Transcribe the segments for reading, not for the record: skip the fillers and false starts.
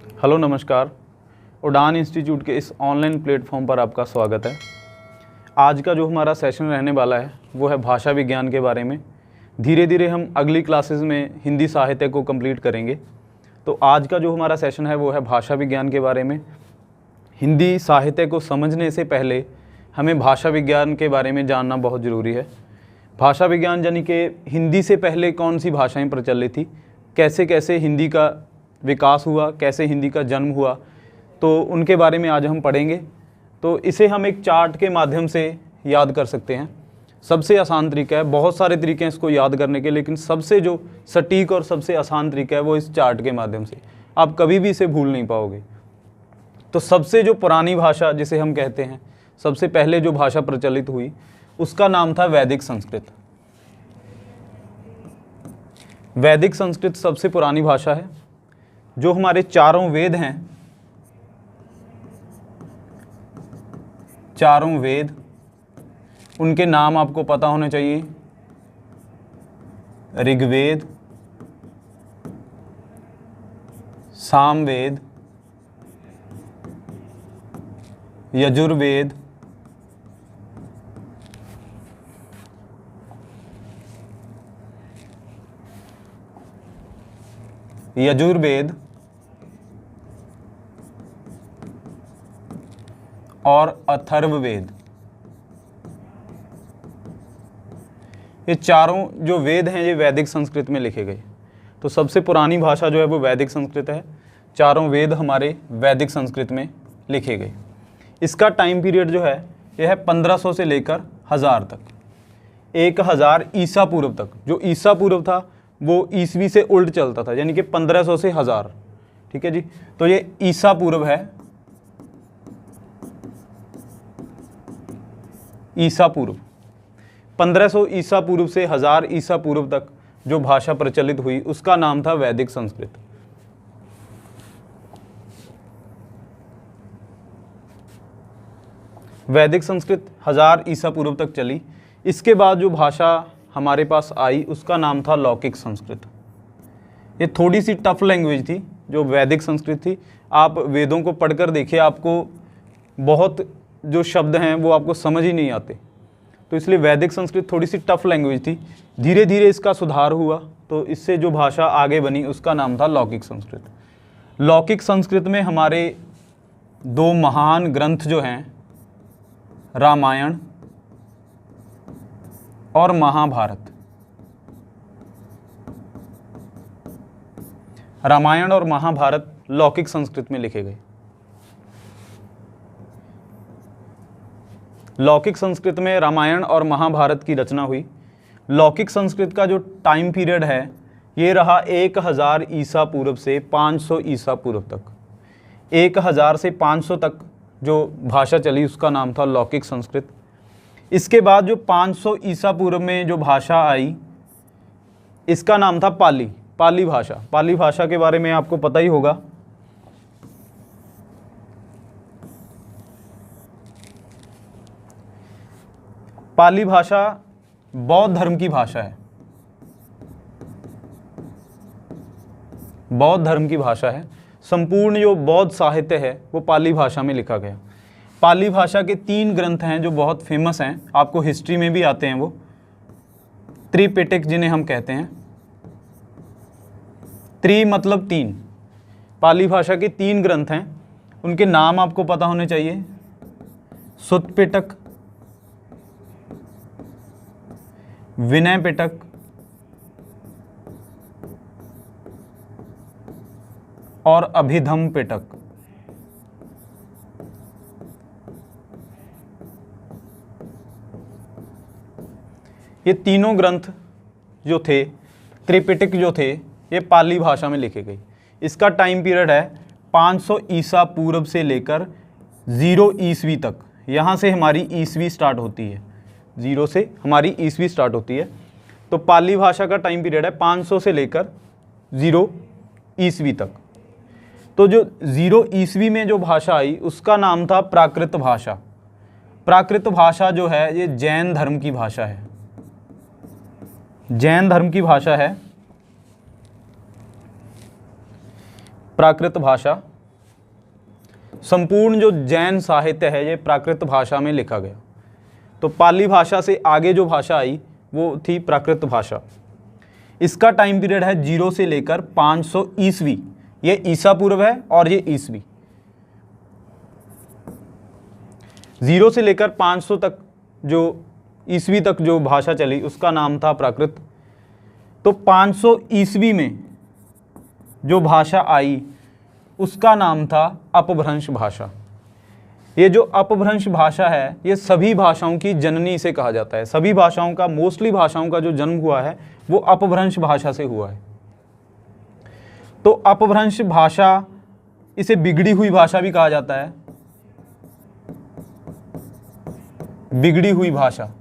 Hello नमस्कार। उड़ान institute के इस ऑनलाइन प्लेटफॉर्म पर आपका स्वागत है। आज का जो हमारा सेशन रहने वाला है वो है भाषा विज्ञान के बारे में। धीरे धीरे हम अगली क्लासेस में हिंदी साहित्य को कंप्लीट करेंगे। तो आज का जो हमारा सेशन है वो है भाषा विज्ञान के बारे में। हिंदी साहित्य को समझने से पहले हमें भाषा विज्ञान के बारे में जानना बहुत ज़रूरी है। भाषा विज्ञान यानी कि हिंदी से पहले कौन सी भाषाएं प्रचलित थी, कैसे कैसे हिंदी का विकास हुआ, कैसे हिंदी का जन्म हुआ, तो उनके बारे में आज हम पढ़ेंगे। तो इसे हम एक चार्ट के माध्यम से याद कर सकते हैं। सबसे आसान तरीका है, बहुत सारे तरीके हैं इसको याद करने के, लेकिन सबसे जो सटीक और सबसे आसान तरीका है वो इस चार्ट के माध्यम से। आप कभी भी इसे भूल नहीं पाओगे। तो सबसे जो पुरानी भाषा जिसे हम कहते हैं, सबसे पहले जो भाषा प्रचलित हुई उसका नाम था वैदिक संस्कृत। वैदिक संस्कृत सबसे पुरानी भाषा है। जो हमारे चारों वेद हैं, चारों वेद, उनके नाम आपको पता होने चाहिए। ऋग्वेद, सामवेद, यजुर्वेद, और अथर्ववेद। ये चारों जो वेद हैं ये वैदिक संस्कृत में लिखे गए। तो सबसे पुरानी भाषा जो है वो वैदिक संस्कृत है। चारों वेद हमारे वैदिक संस्कृत में लिखे गए। इसका टाइम पीरियड जो है यह है 1500 से लेकर 1000 तक, 1000 ईसा पूर्व तक। जो ईसा पूर्व था वो ईसवी से उल्ट चलता था, यानी कि 1500 से 1000। ठीक है जी। तो ये ईसा पूर्व है, ईसा पूर्व। 1500 ईसा पूर्व से 1000 ईसा पूर्व तक जो भाषा प्रचलित हुई उसका नाम था वैदिक संस्कृत। वैदिक संस्कृत 1000 ईसा पूर्व तक चली। इसके बाद जो भाषा हमारे पास आई उसका नाम था लौकिक संस्कृत। ये थोड़ी सी टफ लैंग्वेज थी जो वैदिक संस्कृत थी। आप वेदों को पढ़कर देखिए, आपको बहुत जो शब्द हैं वो आपको समझ ही नहीं आते। तो इसलिए वैदिक संस्कृत थोड़ी सी टफ लैंग्वेज थी। धीरे धीरे इसका सुधार हुआ, तो इससे जो भाषा आगे बनी उसका नाम था लौकिक संस्कृत। लौकिक संस्कृत में हमारे दो महान ग्रंथ जो हैं, रामायण और महाभारत। रामायण और महाभारत लौकिक संस्कृत में लिखे गए। लौकिक संस्कृत में रामायण और महाभारत की रचना हुई। लौकिक संस्कृत का जो टाइम पीरियड है ये रहा 1000 ईसा पूर्व से 500 ईसा पूर्व तक। 1000 से 500 तक जो भाषा चली उसका नाम था लौकिक संस्कृत। इसके बाद जो 500 ईसा पूर्व में जो भाषा आई इसका नाम था पाली, पाली भाषा। पाली भाषा के बारे में आपको पता ही होगा। पाली भाषा बौद्ध धर्म की भाषा है। बौद्ध धर्म की भाषा है। संपूर्ण जो बौद्ध साहित्य है वो पाली भाषा में लिखा गया। पाली भाषा के 3 ग्रंथ हैं जो बहुत फेमस हैं, आपको हिस्ट्री में भी आते हैं। वो त्रिपिटक जिन्हें हम कहते हैं। त्रि मतलब 3। पाली भाषा के 3 ग्रंथ हैं, उनके नाम आपको पता होने चाहिए। सुत्त पिटक, विनय पिटक और अभिधम पिटक। ये तीनों ग्रंथ जो थे, त्रिपिटक जो थे, ये पाली भाषा में लिखे गए। इसका टाइम पीरियड है 500 ईसा पूर्व से लेकर 0 ईस्वी तक। यहाँ से हमारी ईस्वी स्टार्ट होती है, 0 से हमारी ईस्वी स्टार्ट होती है। तो पाली भाषा का टाइम पीरियड है 500 से लेकर 0 ईस्वी तक। तो जो 0 ईस्वी में जो भाषा आई उसका नाम था प्राकृत भाषा। प्राकृत भाषा जो है ये जैन धर्म की भाषा है। जैन धर्म की भाषा है प्राकृत भाषा। संपूर्ण जो जैन साहित्य है ये प्राकृत भाषा में लिखा गया। तो पाली भाषा से आगे जो भाषा आई वो थी प्राकृत भाषा। इसका टाइम पीरियड है 0 से लेकर 500 ईस्वी, ये ईसा पूर्व है और ये ईस्वी। 0 से लेकर 500 तक जो ईस्वी तक जो भाषा चली उसका नाम था प्राकृत। तो 500 ईस्वी में जो भाषा आई उसका नाम था अपभ्रंश भाषा। ये जो अपभ्रंश भाषा है ये सभी भाषाओं की जननी से कहा जाता है। सभी भाषाओं का, मोस्टली भाषाओं का जो जन्म हुआ है वो अपभ्रंश भाषा से हुआ है। तो अपभ्रंश भाषा, इसे बिगड़ी हुई भाषा भी कहा जाता है। बिगड़ी हुई भाषा,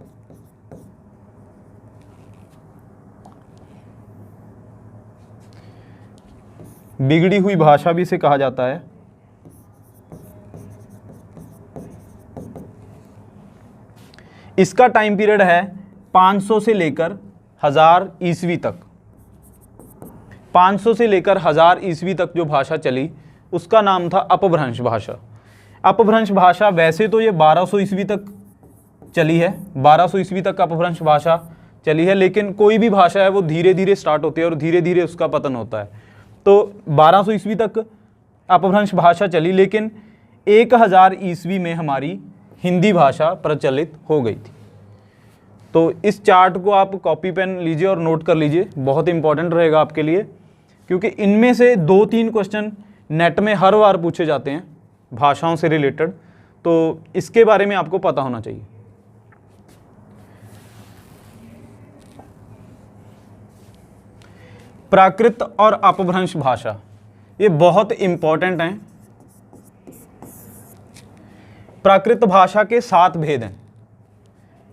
बिगड़ी हुई भाषा भी इसे कहा जाता है। इसका टाइम पीरियड है 500 से लेकर 1000 ईस्वी तक। 500 से लेकर 1000 ईस्वी तक जो भाषा चली उसका नाम था अपभ्रंश भाषा। अपभ्रंश भाषा वैसे तो ये 1200 ईस्वी तक चली है, 1200 ईस्वी तक अपभ्रंश भाषा चली है, लेकिन कोई भी भाषा है वो धीरे धीरे स्टार्ट होती है और धीरे धीरे उसका पतन होता है। तो 1200 ईस्वी तक अपभ्रंश भाषा चली, लेकिन 1000 ईस्वी में हमारी हिंदी भाषा प्रचलित हो गई थी। तो इस चार्ट को आप कॉपी पेन लीजिए और नोट कर लीजिए, बहुत इंपॉर्टेंट रहेगा आपके लिए, क्योंकि इनमें से 2-3 क्वेश्चन नेट में हर बार पूछे जाते हैं भाषाओं से रिलेटेड, तो इसके बारे में आपको पता होना चाहिए। प्राकृत और अपभ्रंश भाषा ये बहुत इंपॉर्टेंट हैं। प्राकृत भाषा के 7 भेद हैं।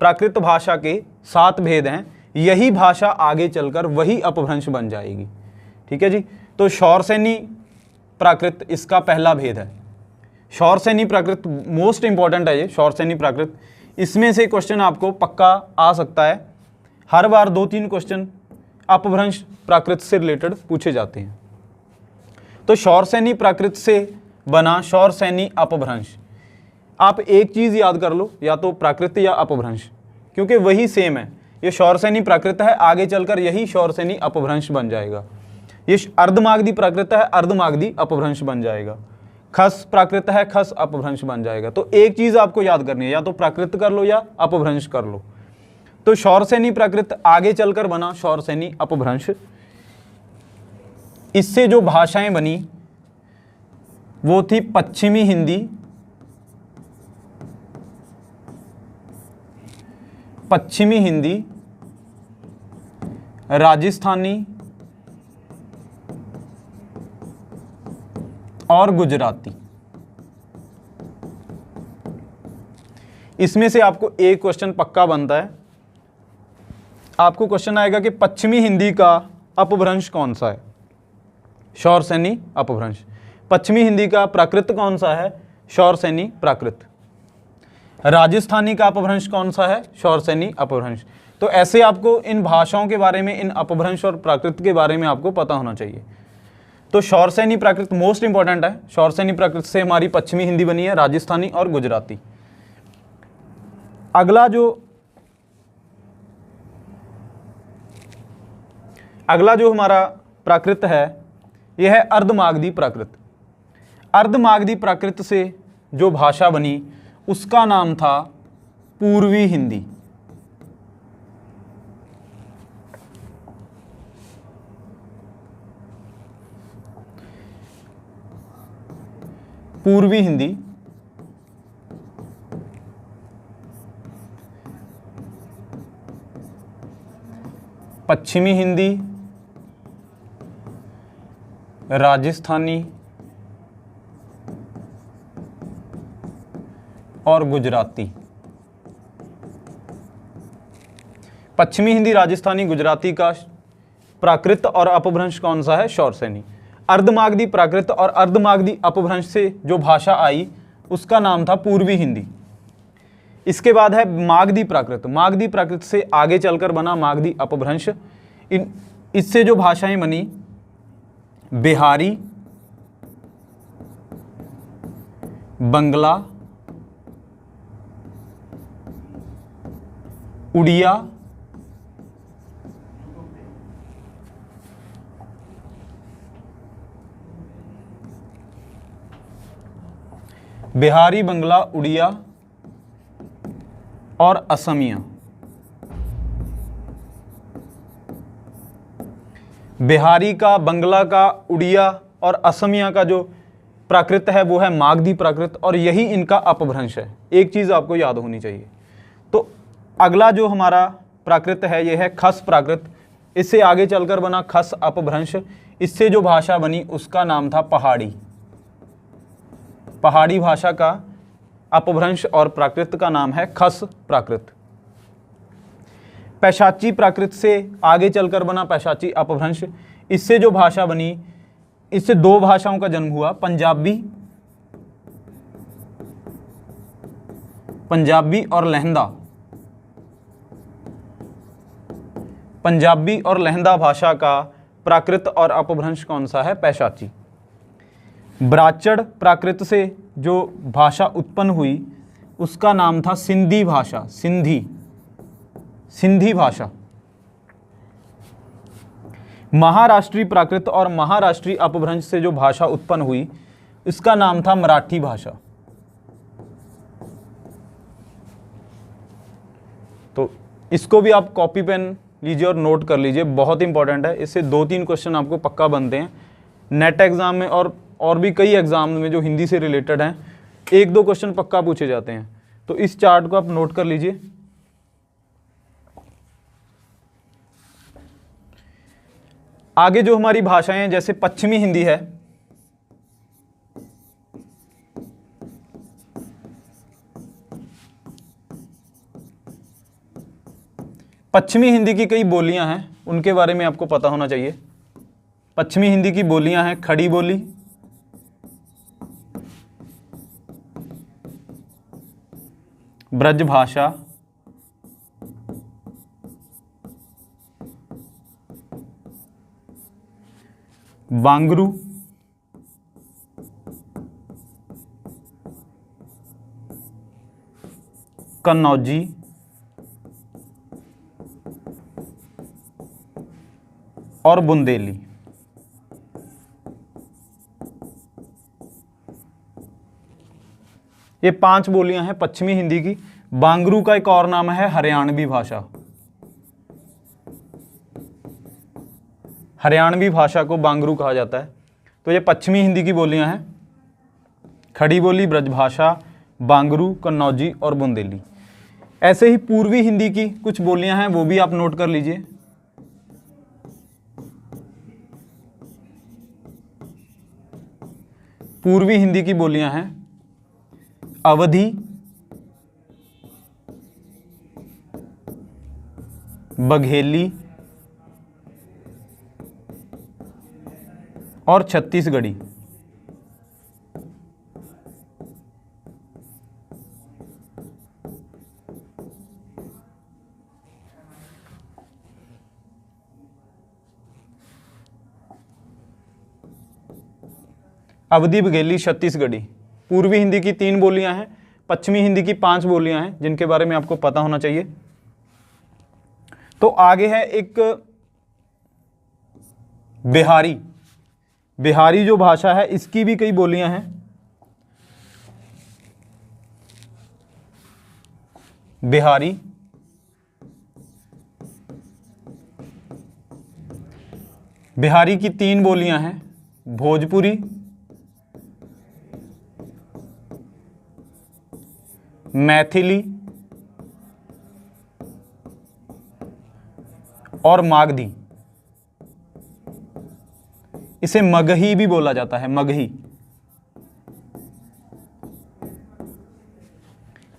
प्राकृत भाषा के 7 भेद हैं। यही भाषा आगे चलकर वही अपभ्रंश बन जाएगी। ठीक है जी। तो शौरसेनी प्राकृत इसका पहला भेद है। शौरसेनी प्राकृत मोस्ट इंपॉर्टेंट है ये शौरसेनी प्राकृत। इसमें से क्वेश्चन आपको पक्का आ सकता है, हर बार 2-3 क्वेश्चन अपभ्रंश प्राकृत से रिलेटेड पूछे जाते हैं। तो शौरसेनी प्राकृत से बना शौरसेनी अपभ्रंश। आप एक चीज़ याद कर लो, या तो प्राकृत या अपभ्रंश, क्योंकि वही सेम है। ये शौरसेनी प्राकृत है, आगे चलकर यही शौरसेनी अपभ्रंश बन जाएगा। ये अर्धमागधी प्राकृत है, अर्धमागधी अपभ्रंश बन जाएगा। खस प्राकृत है, खस अपभ्रंश बन जाएगा। तो एक चीज़ आपको याद करनी है, या तो प्राकृत कर लो या अपभ्रंश कर लो। तो शौरसेनी प्राकृत आगे चलकर बना शौरसेनी अपभ्रंश। इससे जो भाषाएं बनी वो थी पश्चिमी हिंदी, पश्चिमी हिंदी, राजस्थानी और गुजराती। इसमें से आपको एक क्वेश्चन पक्का बनता है। आपको क्वेश्चन आएगा कि पश्चिमी हिंदी का अपभ्रंश कौन सा है? शौरसेनी अपभ्रंश। पश्चिमी हिंदी का प्राकृत कौन सा है? शौरसेनी प्राकृत। राजस्थानी का अपभ्रंश कौन सा है? शौरसेनी अपभ्रंश। तो ऐसे आपको इन भाषाओं के बारे में, इन अपभ्रंश और प्राकृत के बारे में आपको पता होना चाहिए। तो शौरसेनी प्राकृत मोस्ट इंपॉर्टेंट है। शौरसेनी प्राकृत से हमारी पश्चिमी हिंदी बनी है, राजस्थानी और गुजराती। अगला जो हमारा प्राकृत है यह है अर्धमागधी प्राकृत। अर्धमागधी प्राकृत से जो भाषा बनी उसका नाम था पूर्वी हिंदी। पूर्वी हिंदी। पश्चिमी हिंदी, राजस्थानी और गुजराती। पश्चिमी हिंदी, राजस्थानी, गुजराती का प्राकृत और अपभ्रंश कौन सा है? शौरसेनी। अर्धमागधी प्राकृत और अर्धमागधी अपभ्रंश से जो भाषा आई उसका नाम था पूर्वी हिंदी। इसके बाद है मागधी प्राकृत। मागधी प्राकृत से आगे चलकर बना मागधी अपभ्रंश। इससे जो भाषाएं बनी बिहारी, बंगला, उड़िया, बिहारी, बंगला, उड़िया और असमिया। बिहारी का, बंगला का, उड़िया और असमिया का जो प्राकृत है वो है मागधी प्राकृत, और यही इनका अपभ्रंश है। एक चीज़ आपको याद होनी चाहिए। तो अगला जो हमारा प्राकृत है ये है खस प्राकृत। इससे आगे चलकर बना खस अपभ्रंश। इससे जो भाषा बनी उसका नाम था पहाड़ी। पहाड़ी भाषा का अपभ्रंश और प्राकृत का नाम है खस प्राकृत। पैशाची प्राकृत से आगे चलकर बना पैशाची अपभ्रंश। इससे जो भाषा बनी, इससे दो भाषाओं का जन्म हुआ, पंजाबी और लहंदा। पंजाबी और लहंदा भाषा का प्राकृत और अपभ्रंश कौन सा है? पैशाची। ब्राचड़ प्राकृत से जो भाषा उत्पन्न हुई उसका नाम था सिंधी भाषा। सिंधी भाषा। महाराष्ट्री प्राकृत और महाराष्ट्री अपभ्रंश से जो भाषा उत्पन्न हुई इसका नाम था मराठी भाषा। तो इसको भी आप कॉपी पेन लीजिए और नोट कर लीजिए, बहुत इंपॉर्टेंट है। इससे 2-3 क्वेश्चन आपको पक्का बनते हैं नेट एग्जाम में, और भी कई एग्जाम में जो हिंदी से रिलेटेड हैं 1-2 क्वेश्चन पक्का पूछे जाते हैं। तो इस चार्ट को आप नोट कर लीजिए। आगे जो हमारी भाषाएं हैं, जैसे पश्चिमी हिंदी है, पश्चिमी हिंदी की कई बोलियां हैं, उनके बारे में आपको पता होना चाहिए। पश्चिमी हिंदी की बोलियां हैं खड़ी बोली, ब्रज भाषा, बांगरू, कन्नौजी, और बुंदेली। ये 5 बोलियां हैं पश्चिमी हिंदी की। बांगरू का एक और नाम है हरियाणवी भाषा। हरियाणवी भाषा को बांगरू कहा जाता है। तो ये पश्चिमी हिंदी की बोलियां हैं, खड़ी बोली, ब्रजभाषा, बांगरू, कन्नौजी और बुंदेली। ऐसे ही पूर्वी हिंदी की कुछ बोलियां हैं, वो भी आप नोट कर लीजिए। पूर्वी हिंदी की बोलियां हैं अवधी, बघेली और छत्तीसगढ़ी। अवधी, बघेली, छत्तीसगढ़ी। पूर्वी हिंदी की 3 बोलियां हैं, पश्चिमी हिंदी की 5 बोलियां हैं, जिनके बारे में आपको पता होना चाहिए। तो आगे है एक बिहारी। बिहारी जो भाषा है इसकी भी कई बोलियां हैं। बिहारी, बिहारी की 3 बोलियां हैं, भोजपुरी, मैथिली और मागधी। इसे मगही भी बोला जाता है, मगही।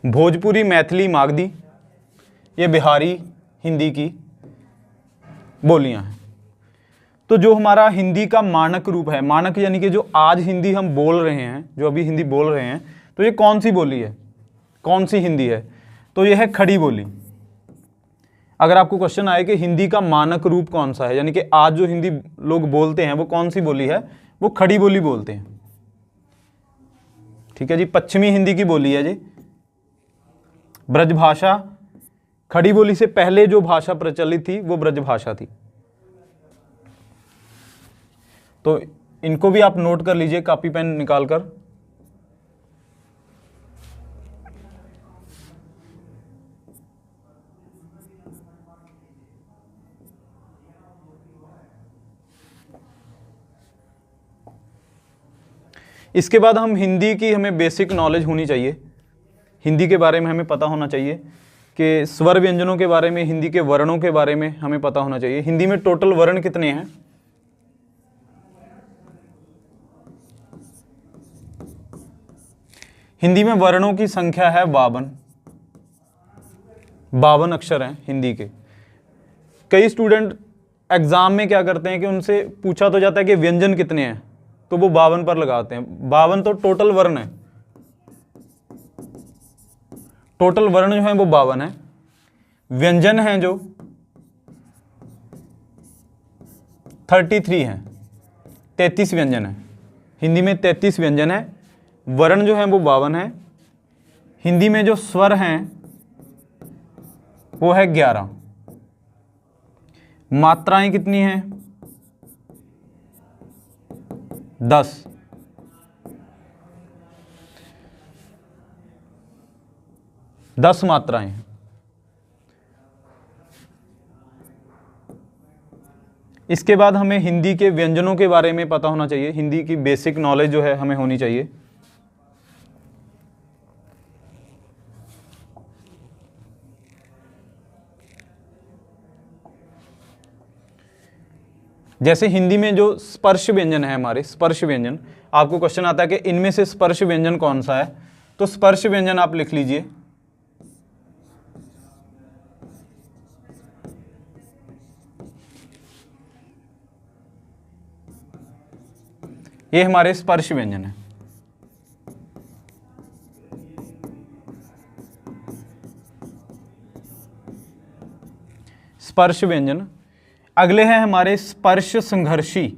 भोजपुरी, मैथिली, मागधी, ये बिहारी हिंदी की बोलियां हैं। तो जो हमारा हिंदी का मानक रूप है, मानक यानी कि जो आज हिंदी हम बोल रहे हैं, जो अभी हिंदी बोल रहे हैं, तो ये कौन सी बोली है, कौन सी हिंदी है? तो ये है खड़ी बोली। अगर आपको क्वेश्चन आए कि हिंदी का मानक रूप कौन सा है, यानी कि आज जो हिंदी लोग बोलते हैं वो कौन सी बोली है, वो खड़ी बोली बोलते हैं। ठीक है जी, पश्चिमी हिंदी की बोली है जी। ब्रजभाषा, खड़ी बोली से पहले जो भाषा प्रचलित थी वो ब्रजभाषा थी। तो इनको भी आप नोट कर लीजिए कॉपी पेन निकाल कर। इसके बाद हम हिंदी की हमें बेसिक नॉलेज होनी चाहिए, हिंदी के बारे में हमें पता होना चाहिए कि स्वर व्यंजनों के बारे में, हिंदी के वर्णों के बारे में हमें पता होना चाहिए। हिंदी में टोटल वर्ण कितने हैं? हिंदी में वर्णों की संख्या है 52 अक्षर हैं हिंदी के। कई स्टूडेंट एग्जाम में क्या करते हैं कि उनसे पूछा तो जाता है कि व्यंजन कितने हैं, तो वो 52 पर लगाते हैं। 52 तो टोटल वर्ण है, टोटल वर्ण जो है वो 52 है। व्यंजन हैं जो 33 हैं, 33 व्यंजन है हिंदी में, 33 व्यंजन है। वर्ण जो है वो 52 है। हिंदी में जो स्वर हैं वो है 11। मात्राएं कितनी हैं? 10। मात्राएं हैं। इसके बाद हमें हिंदी के व्यंजनों के बारे में पता होना चाहिए, हिंदी की बेसिक नॉलेज जो है हमें होनी चाहिए। जैसे हिंदी में जो स्पर्श व्यंजन है हमारे, स्पर्श व्यंजन, आपको क्वेश्चन आता है कि इनमें से स्पर्श व्यंजन कौन सा है, तो स्पर्श व्यंजन आप लिख लीजिए। ये हमारे स्पर्श व्यंजन है। स्पर्श व्यंजन। अगले हैं हमारे स्पर्श संघर्षी।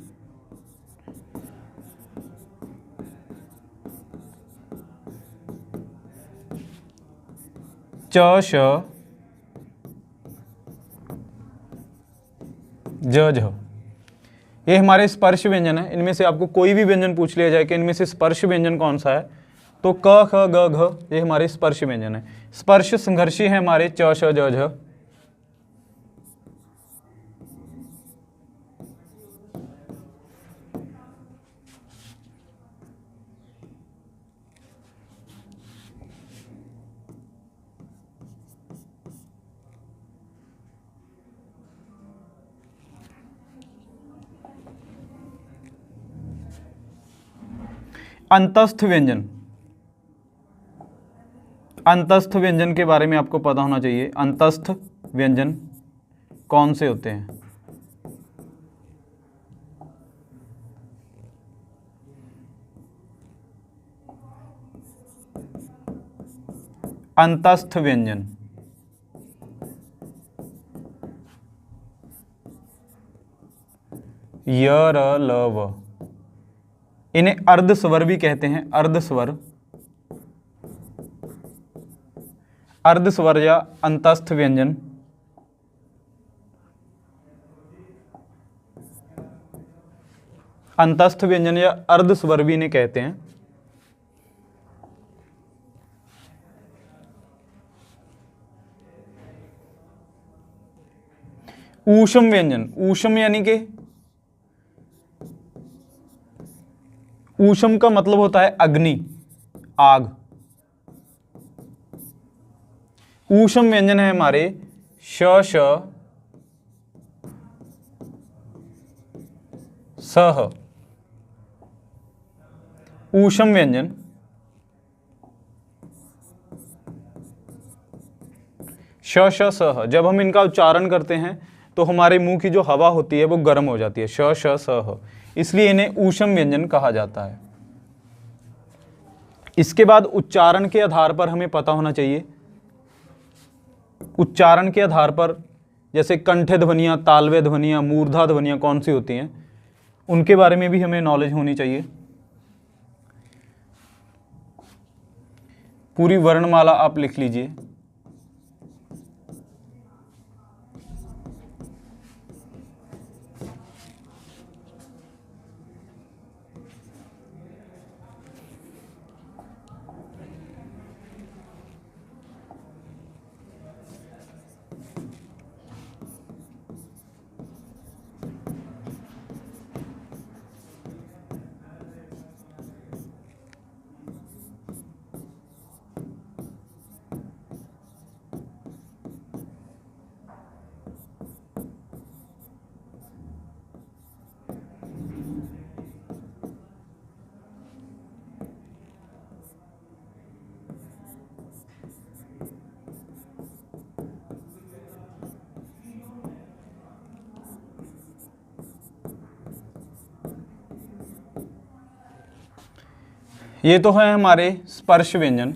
च श ज झ, ये हमारे स्पर्श व्यंजन है। इनमें से आपको कोई भी व्यंजन पूछ लिया जाए कि इनमें से स्पर्श व्यंजन कौन सा है, तो क ख ग घ ये हमारे स्पर्श व्यंजन है। स्पर्श संघर्षी है हमारे च श ज झ। अंतस्थ व्यंजन। अंतस्थ व्यंजन के बारे में आपको पता होना चाहिए। अंतस्थ व्यंजन कौन से होते हैं? अंतस्थ व्यंजन य र ल व, इन्हें अर्ध स्वर भी कहते हैं। अर्ध स्वर, अर्ध स्वर या अंतस्थ व्यंजन। अंतस्थ व्यंजन या अर्ध स्वर भी इन्हें कहते हैं। ऊष्म व्यंजन। ऊष्म यानी कि ऊष्म का मतलब होता है अग्नि, आग। ऊष्म व्यंजन है हमारे श श सह। ऊष्म व्यंजन श श सह, जब हम इनका उच्चारण करते हैं तो हमारे मुंह की जो हवा होती है वो गर्म हो जाती है। श श सह, इसलिए इन्हें ऊष्म व्यंजन कहा जाता है। इसके बाद उच्चारण के आधार पर हमें पता होना चाहिए, उच्चारण के आधार पर जैसे कंठ ध्वनियाँ, तालव्य ध्वनियाँ, मूर्धा ध्वनियाँ कौन सी होती हैं, उनके बारे में भी हमें नॉलेज होनी चाहिए। पूरी वर्णमाला आप लिख लीजिए। ये तो है हमारे स्पर्श व्यंजन,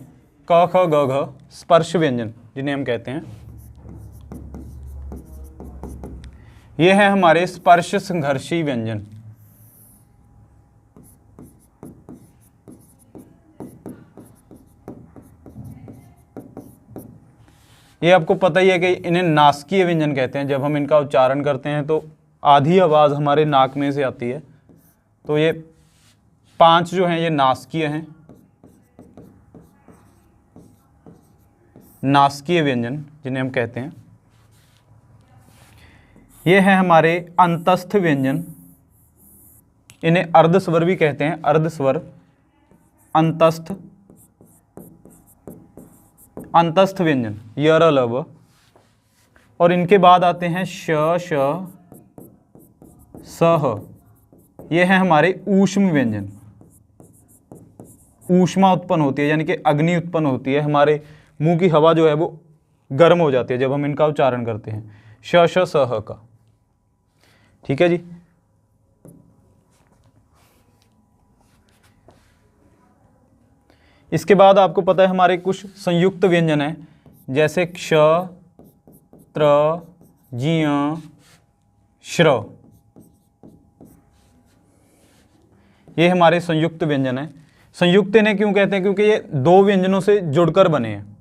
क ख ग घ, स्पर्श व्यंजन जिन्हें हम कहते हैं। ये है हमारे स्पर्श संघर्षी व्यंजन। ये आपको पता ही है कि इन्हें नासकीय व्यंजन कहते हैं। जब हम इनका उच्चारण करते हैं तो आधी आवाज़ हमारे नाक में से आती है। तो ये 5 जो हैं ये नासकीय हैं, नासकीय व्यंजन जिन्हें हम कहते हैं। ये है हमारे अंतस्थ व्यंजन, इन्हें अर्धस्वर भी कहते हैं, अर्धस्वर, अंतस्थ, अंतस्थ व्यंजन, य र ल व। और इनके बाद आते हैं श श स ह। ये है हमारे ऊष्म व्यंजन। ऊष्मा उत्पन्न होती है, यानी कि अग्नि उत्पन्न होती है, हमारे मुंह की हवा जो है वो गर्म हो जाती है जब हम इनका उच्चारण करते हैं, श श स ह का। ठीक है जी। इसके बाद आपको पता है हमारे कुछ संयुक्त व्यंजन हैं, जैसे क्ष, त्र, ज्ञ, श्र। ये हमारे संयुक्त व्यंजन हैं। संयुक्त इन्हें क्यों कहते हैं? क्योंकि ये 2 व्यंजनों से जुड़कर बने हैं।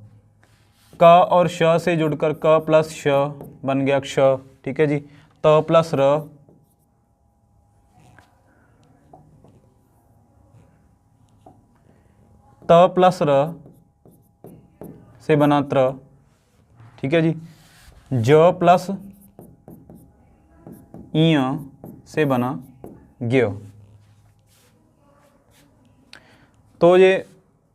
क और श से जुड़कर क प्लस श बन गया क्ष। ठीक है जी। त प्लस र, त प्लस र से बना त्र। ठीक है जी। ज प्लस इ से बना ज्ञ। तो ये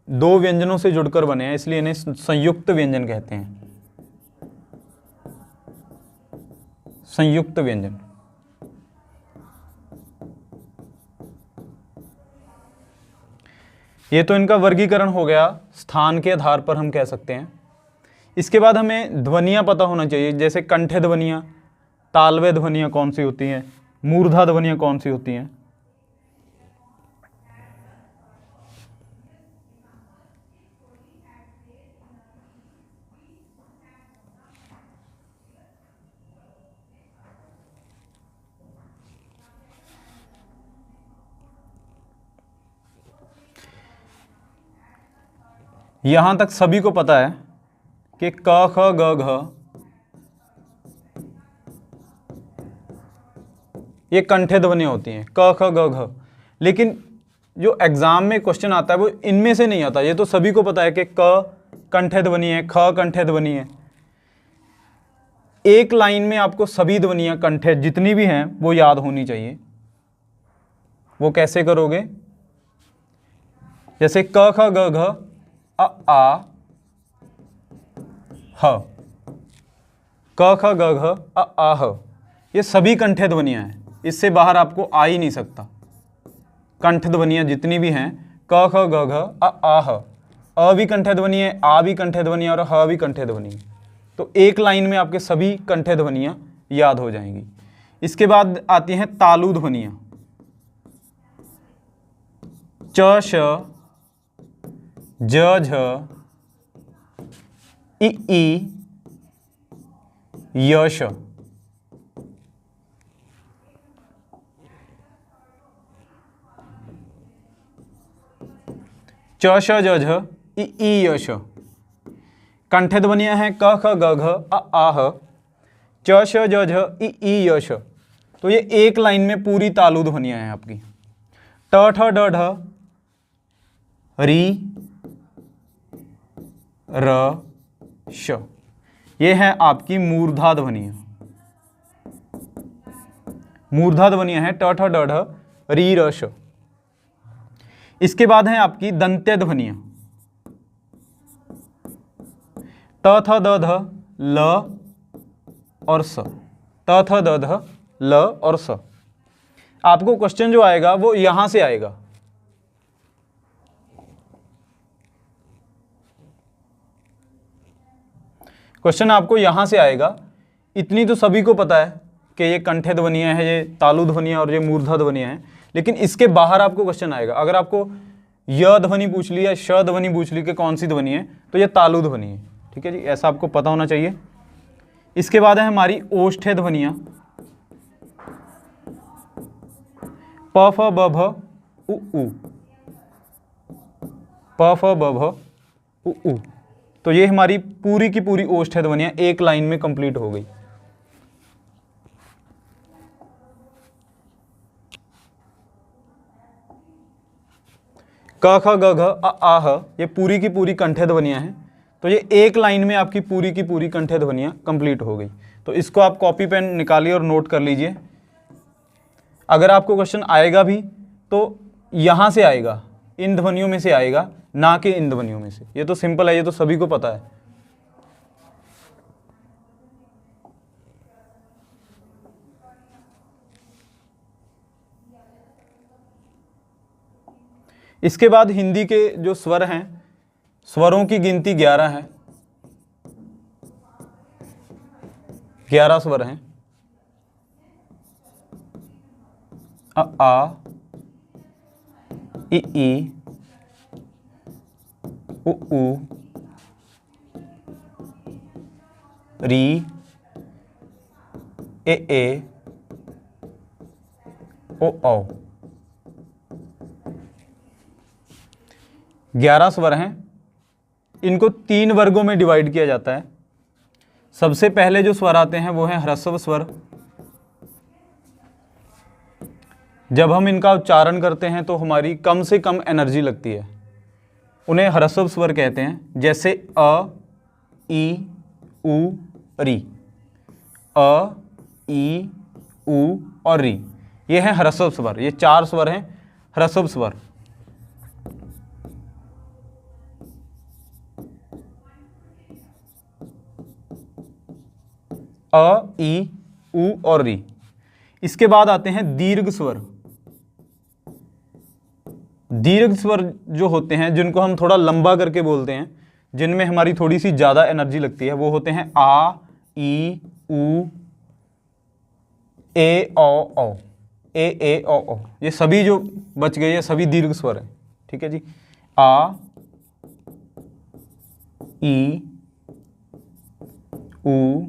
2 व्यंजनों से जुड़कर बने हैं, इसलिए इन्हें संयुक्त व्यंजन कहते हैं। संयुक्त व्यंजन। ये तो इनका वर्गीकरण हो गया, स्थान के आधार पर हम कह सकते हैं। इसके बाद हमें ध्वनियाँ पता होना चाहिए, जैसे कंठे ध्वनियाँ, तालव्य ध्वनियाँ कौन सी होती हैं, मूर्धा ध्वनियाँ कौन सी होती हैं। यहां तक सभी को पता है कि क ख ग घ ये कंठे ध्वनियाँ होती हैं, क ख ग घ। लेकिन जो एग्जाम में क्वेश्चन आता है वो इनमें से नहीं आता। ये तो सभी को पता है कि क कंठे ध्वनि है, ख कंठे ध्वनि है। एक लाइन में आपको सभी ध्वनियाँ कंठे जितनी भी हैं वो याद होनी चाहिए। वो कैसे करोगे? जैसे क ख ग घ अ आ ह, क ख ग घ अ आ ह, ये सभी कंठे ध्वनियाँ हैं, इससे बाहर आपको आ ही नहीं सकता। कंठ ध्वनियाँ जितनी भी हैं, क ख ग घ अ आ ह, अ भी कंठे ध्वनि है, आ भी कंठे ध्वनि है और ह भी कंठे ध्वनि है। तो एक लाइन में आपके सभी कंठे ध्वनियाँ याद हो जाएंगी। इसके बाद आती हैं तालु ध्वनियाँ, च श, ज झ, इ ई, य श। च श ज झ इ ई य श। कंठे ध्वनियां हैं क ख ग घ अ आ ह, च श ज झ इ ई य श। तो ये एक लाइन में पूरी तालु ध्वनियां हैं आपकी। ट ठ ड ढ री र श, ये है आपकी मूर्धा ध्वनियां। मूर्धा ध्वनियां हैं ट ठ ड ढ री र श। इसके बाद है आपकी दंत्य ध्वनियां, त थ द ध ल और स, त थ द ध ल और स। आपको क्वेश्चन जो आएगा वो यहां से आएगा। क्वेश्चन आपको यहां से आएगा। इतनी तो सभी को पता है कि ये कंठे ध्वनियां हैं, ये तालु ध्वनियां और ये मूर्धा ध्वनियां हैं, लेकिन इसके बाहर आपको क्वेश्चन आएगा। अगर आपको य ध्वनि पूछ ली या श ध्वनि पूछ ली कि कौन सी ध्वनि है, तो ये तालु ध्वनि है। ठीक है जी, ऐसा आपको पता होना चाहिए। इसके बाद है हमारी ओष्ठ्य ध्वनियां, प फ ब भ उ उ, प फ ब भ उ उ। तो ये हमारी पूरी की पूरी ओष्ठ्य ध्वनियां एक लाइन में कंप्लीट हो गई। क ख ग घ अ आ ह, ये पूरी की पूरी कंठे ध्वनियां हैं। तो ये एक लाइन में आपकी पूरी की पूरी कंठे ध्वनियां कंप्लीट हो गई। तो इसको आप कॉपी पेन निकालिए और नोट कर लीजिए। अगर आपको क्वेश्चन आएगा भी तो यहां से आएगा, इन ध्वनियों में से आएगा, ना कि इन ध्वनियों में से। ये तो सिंपल है, ये तो सभी को पता है। इसके बाद हिंदी के जो स्वर हैं, स्वरों की गिनती 11 है। 11 स्वर हैं। अ आ इ ई उ ऊ री ए ओ औ। 11 स्वर हैं। इनको 3 वर्गों में डिवाइड किया जाता है। सबसे पहले जो स्वर आते हैं वो हैं ह्रस्व स्वर। जब हम इनका उच्चारण करते हैं तो हमारी कम से कम एनर्जी लगती है, उन्हें ह्रस्व स्वर कहते हैं। जैसे अ, ई, उ, री। अ, ई, उ और री, ये हैं ह्रस्व स्वर। ये 4 स्वर हैं ह्रस्व स्वर। अ, ई, उ और री। इसके बाद आते हैं दीर्घ स्वर। दीर्घ स्वर जो होते हैं, जिनको हम थोड़ा लंबा करके बोलते हैं, जिनमें हमारी थोड़ी सी ज़्यादा एनर्जी लगती है, वो होते हैं आ, ई, उ, ए, औ। ए ओ। ये सभी जो बच गए, ये सभी दीर्घ स्वर हैं। ठीक है जी। आ, ई, उ,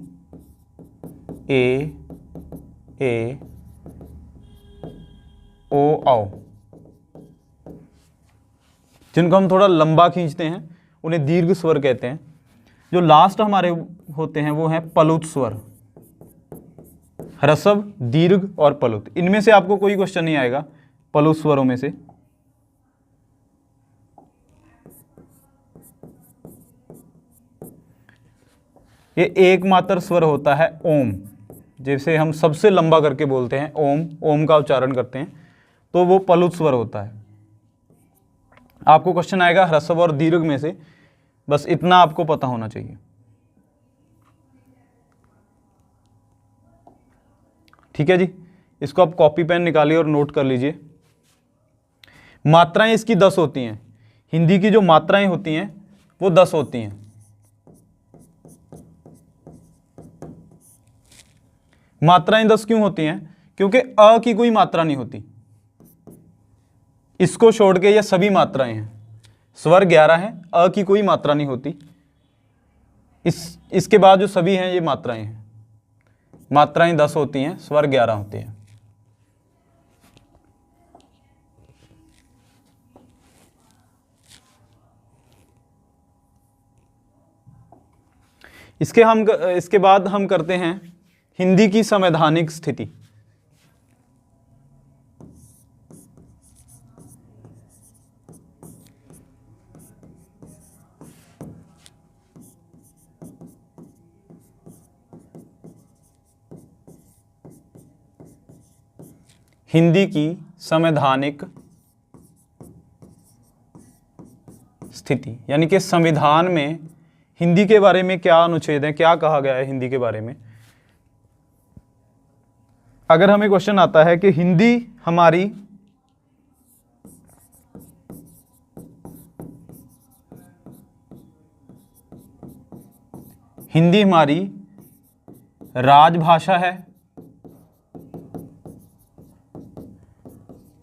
ए ओ औ। जिनको हम थोड़ा लंबा खींचते हैं उन्हें दीर्घ स्वर कहते हैं। जो लास्ट हमारे होते हैं वो हैं पलुत स्वर। ह्रस्व, दीर्घ और पलुत, इनमें से आपको कोई क्वेश्चन नहीं आएगा पलुत स्वरों में से। ये एकमात्र स्वर होता है ओम। जैसे हम सबसे लंबा करके बोलते हैं ओम, ओम का उच्चारण करते हैं, तो वो पलुत स्वर होता है। आपको क्वेश्चन आएगा ह्रस्व और दीर्घ में से, बस इतना आपको पता होना चाहिए। ठीक है जी, इसको आप कॉपी पेन निकालिए और नोट कर लीजिए। मात्राएं इसकी 10 होती हैं। हिंदी की जो मात्राएं होती हैं वो 10 होती हैं। मात्राएं 10 क्यों होती हैं? क्योंकि अ की कोई मात्रा नहीं होती। इसको छोड़ के ये सभी मात्राएं हैं। स्वर 11 हैं, अ की कोई मात्रा नहीं होती। इसके बाद जो सभी हैं ये मात्राएं हैं। मात्राएं 10 होती हैं, स्वर 11 होते हैं। इसके बाद हम करते हैं हिंदी की संवैधानिक स्थिति। हिंदी की संवैधानिक स्थिति यानी कि संविधान में हिंदी के बारे में क्या अनुच्छेद है, क्या कहा गया है हिंदी के बारे में। अगर हमें क्वेश्चन आता है कि हिंदी हमारी राजभाषा है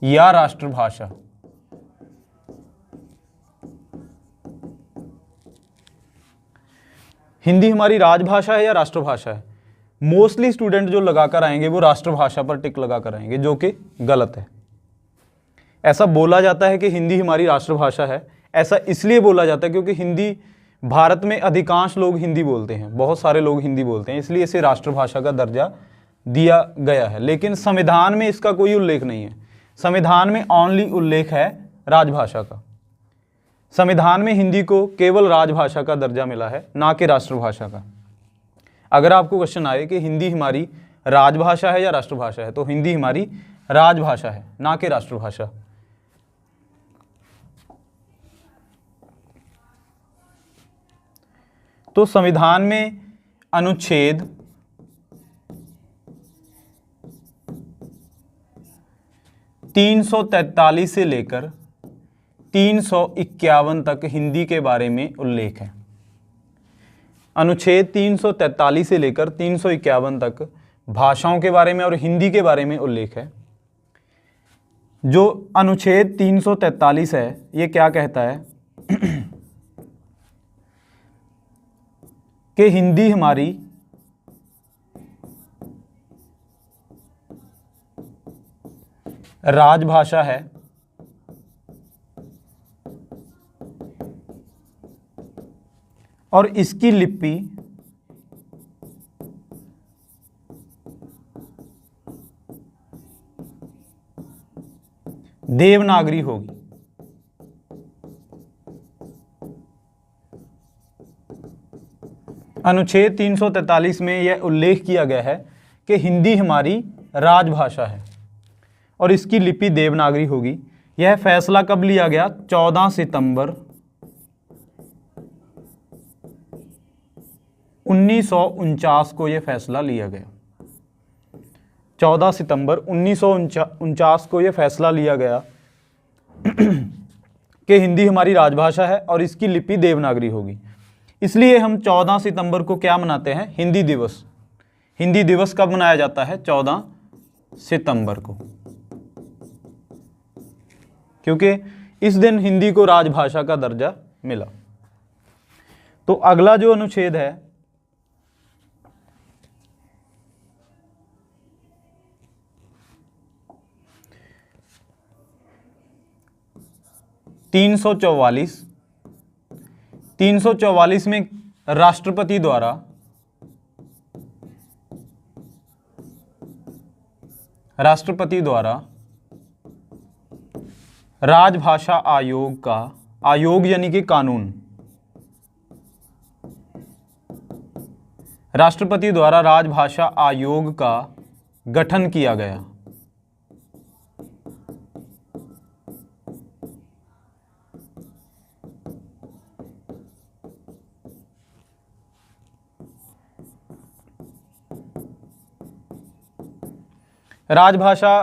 या राष्ट्रभाषा, हिंदी हमारी राजभाषा है या राष्ट्रभाषा है। मोस्टली स्टूडेंट जो लगाकर आएंगे वो राष्ट्रभाषा पर टिक लगाकर आएंगे, जो कि गलत है। ऐसा बोला जाता है कि हिंदी हमारी राष्ट्रभाषा है, ऐसा इसलिए बोला जाता है क्योंकि हिंदी भारत में अधिकांश लोग हिंदी बोलते हैं, बहुत सारे लोग हिंदी बोलते हैं, इसलिए इसे राष्ट्रभाषा का दर्जा दिया गया है। लेकिन संविधान में इसका कोई उल्लेख नहीं है। संविधान में ओनली उल्लेख है राजभाषा का। संविधान में हिंदी को केवल राजभाषा का दर्जा मिला है, ना कि राष्ट्रभाषा का। अगर आपको क्वेश्चन आए कि हिंदी हमारी राजभाषा है या राष्ट्रभाषा है, तो हिंदी हमारी राजभाषा है, ना कि राष्ट्रभाषा। तो संविधान में अनुच्छेद 343 से लेकर 351 तक हिंदी के बारे में उल्लेख है। अनुच्छेद 343 से लेकर 351 तक भाषाओं के बारे में और हिंदी के बारे में उल्लेख है। जो अनुच्छेद 343 है ये क्या कहता है कि हिंदी हमारी राजभाषा है और इसकी लिपि देवनागरी होगी। अनुच्छेद 343 में यह उल्लेख किया गया है कि हिंदी हमारी राजभाषा है और इसकी लिपि देवनागरी होगी। यह फैसला कब लिया गया? 14 सितंबर 1949 को यह फैसला लिया गया। 14 सितंबर 1949 को यह फैसला लिया गया कि हिंदी हमारी राजभाषा है और इसकी लिपि देवनागरी होगी। इसलिए हम 14 सितंबर को क्या मनाते हैं? हिंदी दिवस। हिंदी दिवस कब मनाया जाता है? 14 सितंबर को, क्योंकि इस दिन हिंदी को राजभाषा का दर्जा मिला। तो अगला जो अनुच्छेद है 344 में राष्ट्रपति द्वारा राजभाषा आयोग का, आयोग यानी कि कानून, राष्ट्रपति द्वारा राजभाषा आयोग का गठन किया गया। राजभाषा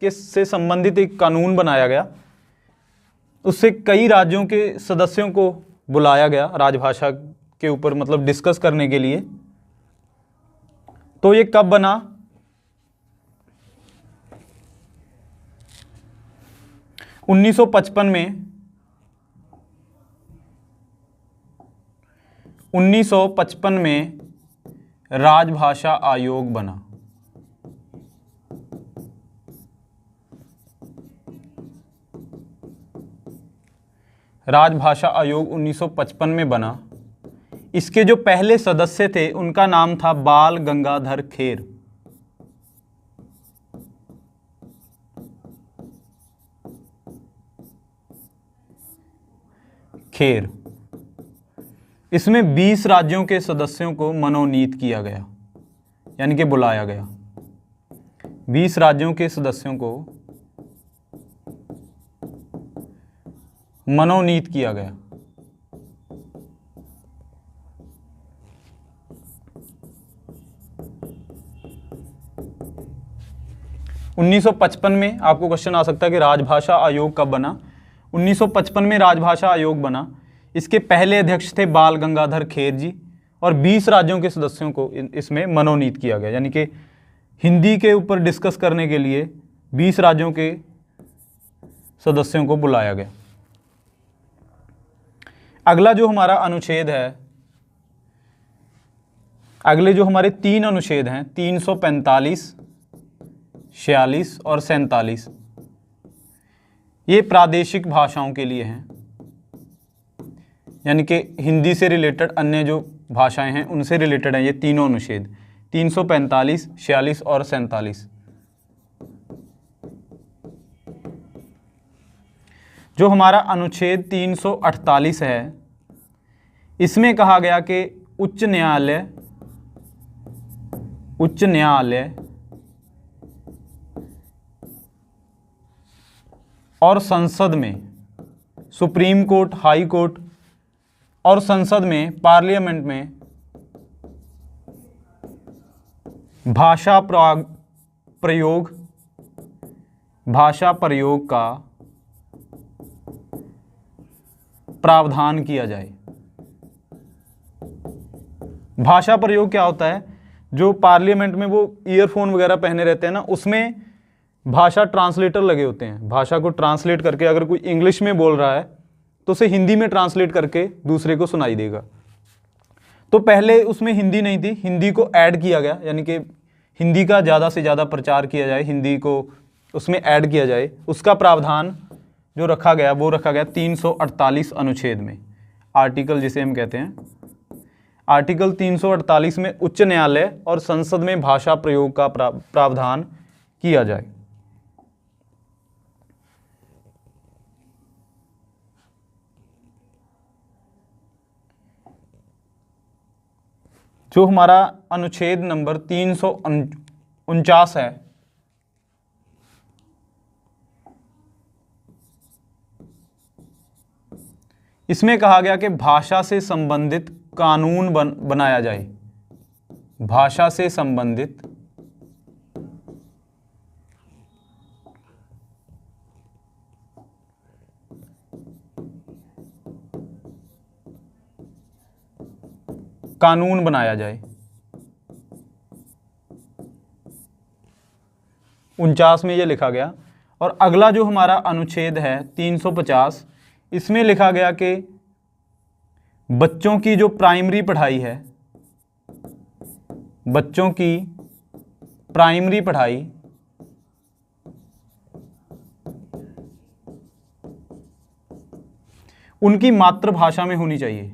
के से संबंधित एक कानून बनाया गया, उससे कई राज्यों के सदस्यों को बुलाया गया राजभाषा के ऊपर, मतलब डिस्कस करने के लिए। तो ये कब बना? 1955 में 1955 में राजभाषा आयोग बना। राजभाषा आयोग 1955 में बना। इसके जो पहले सदस्य थे उनका नाम था बाल गंगाधर खेर। खेर। इसमें 20 राज्यों के सदस्यों को मनोनीत किया गया, यानी कि बुलाया गया। 20 राज्यों के सदस्यों को मनोनीत किया गया। उन्नीस सौ 55 में आपको क्वेश्चन आ सकता है कि राजभाषा आयोग कब बना। 1955 में राजभाषा आयोग बना। इसके पहले अध्यक्ष थे बाल गंगाधर खेर जी और 20 राज्यों के सदस्यों को इसमें मनोनीत किया गया, यानी कि हिंदी के ऊपर डिस्कस करने के लिए 20 राज्यों के सदस्यों को बुलाया गया। अगला जो हमारा अनुच्छेद है, अगले जो हमारे 3 अनुच्छेद हैं 345, 46 और 47, ये प्रादेशिक भाषाओं के लिए हैं, यानी कि हिंदी से रिलेटेड अन्य जो भाषाएं हैं उनसे रिलेटेड हैं ये तीनों अनुच्छेद 345, 46 और 47। जो हमारा अनुच्छेद 348 है, इसमें कहा गया कि उच्च न्यायालय और संसद में, सुप्रीम कोर्ट, हाई कोर्ट और संसद में, पार्लियामेंट में भाषा प्रयोग का प्रावधान किया जाए। भाषा प्रयोग क्या होता है? जो पार्लियामेंट में वो ईयरफोन वगैरह पहने रहते हैं ना, उसमें भाषा ट्रांसलेटर लगे होते हैं। भाषा को ट्रांसलेट करके अगर कोई इंग्लिश में बोल रहा है तो उसे हिंदी में ट्रांसलेट करके दूसरे को सुनाई देगा। तो पहले उसमें हिंदी नहीं थी, हिंदी को ऐड किया गया, यानी कि हिंदी का ज़्यादा से ज़्यादा प्रचार किया जाए, हिंदी को उसमें ऐड किया जाए। उसका प्रावधान जो रखा गया वो रखा गया 348 अनुच्छेद में, आर्टिकल जिसे हम कहते हैं। आर्टिकल 348 में उच्च न्यायालय और संसद में भाषा प्रयोग का प्रावधान किया जाए। जो हमारा अनुच्छेद नंबर 349 है, इसमें कहा गया कि भाषा से संबंधित कानून बनाया जाए। भाषा से संबंधित कानून बनाया जाए। 49 में ये लिखा गया। और अगला जो हमारा अनुच्छेद है 350, इसमें लिखा गया कि बच्चों की जो प्राइमरी पढ़ाई है, बच्चों की प्राइमरी पढ़ाई उनकी मातृभाषा में होनी चाहिए।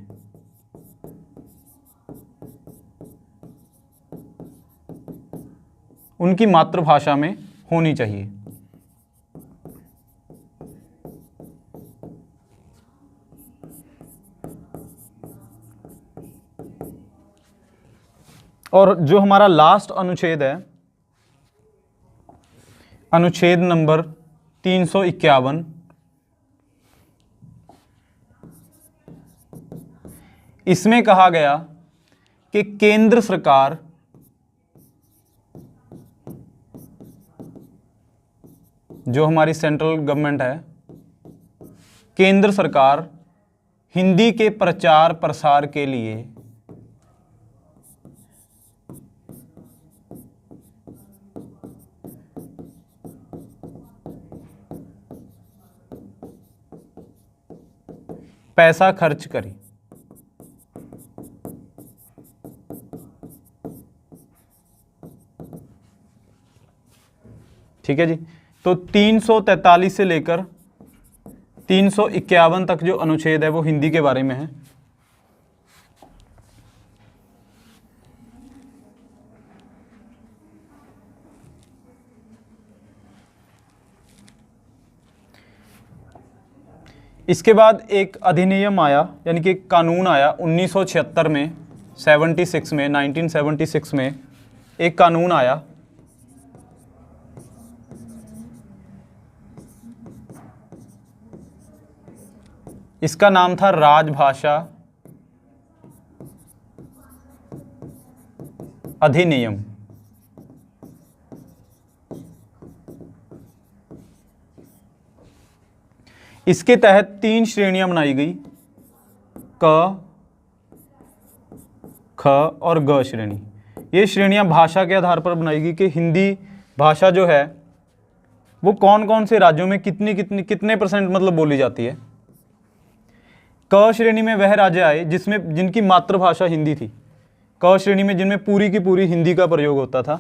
उनकी मातृभाषा में होनी चाहिए। और जो हमारा लास्ट अनुच्छेद है, अनुच्छेद नंबर 351, इसमें कहा गया कि केंद्र सरकार जो हमारी सेंट्रल गवर्नमेंट है, केंद्र सरकार हिंदी के प्रचार प्रसार के लिए पैसा खर्च करे। ठीक है जी। तो 343 से लेकर 351 तक जो अनुच्छेद है वो हिंदी के बारे में है। इसके बाद एक अधिनियम आया, यानी कि एक कानून आया 1976 में, 76 में, 1976 में एक कानून आया, इसका नाम था राजभाषा अधिनियम। इसके तहत 3 श्रेणियां बनाई गई, क, ख और ग श्रेणी। ये श्रेणियां भाषा के आधार पर बनाई गई कि हिंदी भाषा जो है वो कौन कौन से राज्यों में कितने परसेंट मतलब बोली जाती है। क श्रेणी में वह राज्य आए जिसमें जिनकी मातृभाषा हिंदी थी। क श्रेणी में जिनमें पूरी की पूरी हिंदी का प्रयोग होता था,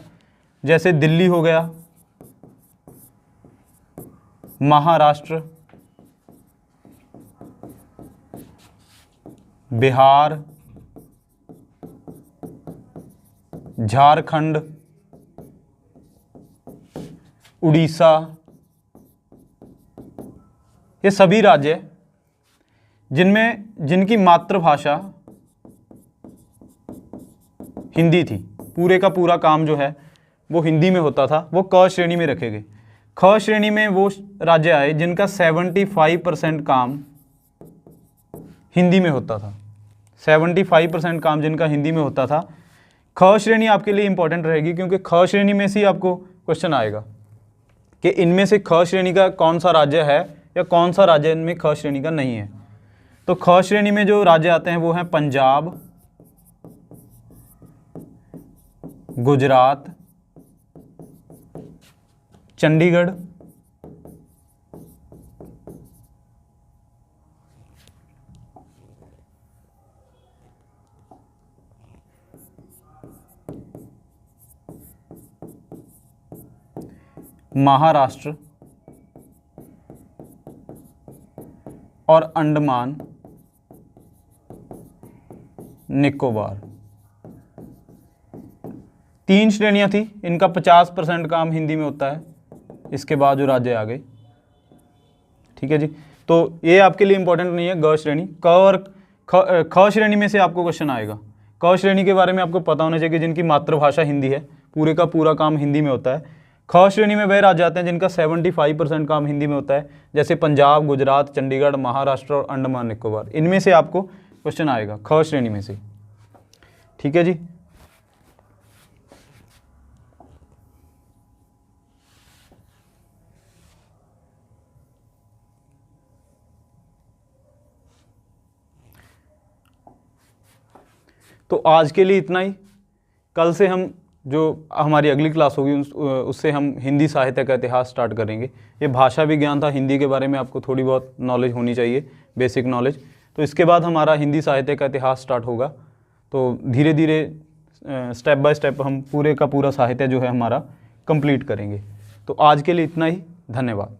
जैसे दिल्ली हो गया, महाराष्ट्र, बिहार, झारखंड, उड़ीसा, ये सभी राज्य जिनकी मातृभाषा हिंदी थी, पूरे का पूरा काम जो है वो हिंदी में होता था, वो क श्रेणी में रखे गए। ख श्रेणी में वो राज्य आए जिनका 75% काम हिंदी में होता था। 75% काम जिनका हिंदी में होता था। ख श्रेणी आपके लिए इंपॉर्टेंट रहेगी क्योंकि ख श्रेणी में से ही आपको क्वेश्चन आएगा कि इनमें से ख श्रेणी का कौन सा राज्य है या कौन सा राज्य इनमें ख श्रेणी का नहीं है। तो ख श्रेणी में जो राज्य आते हैं वो हैं पंजाब, गुजरात, चंडीगढ़, महाराष्ट्र और अंडमान निकोबार। 3 श्रेणियां थी, इनका 50% काम हिंदी में होता है। इसके बाद जो राज्य आ गए, ठीक है जी। तो ये आपके लिए इंपॉर्टेंट नहीं है ग श्रेणी। क और ख श्रेणी में से आपको क्वेश्चन आएगा। क श्रेणी के बारे में आपको पता होना चाहिए कि जिनकी मातृभाषा हिंदी है, पूरे का पूरा काम हिंदी में होता है। ख श्रेणी में वह राज्य आते हैं जिनका 75% काम हिंदी में होता है, जैसे पंजाब, गुजरात, चंडीगढ़, महाराष्ट्र और अंडमान निकोबार। इनमें से आपको क्वेश्चन आएगा ख श्रेणी में से, ठीक है जी। तो आज के लिए इतना ही। कल से हम जो हमारी अगली क्लास होगी उससे हम हिंदी साहित्य का इतिहास स्टार्ट करेंगे। ये भाषा विज्ञान था, हिंदी के बारे में आपको थोड़ी बहुत नॉलेज होनी चाहिए, बेसिक नॉलेज। तो इसके बाद हमारा हिंदी साहित्य का इतिहास स्टार्ट होगा। तो धीरे धीरे स्टेप बाय स्टेप हम पूरे का पूरा साहित्य जो है हमारा कंप्लीट करेंगे। तो आज के लिए इतना ही, धन्यवाद।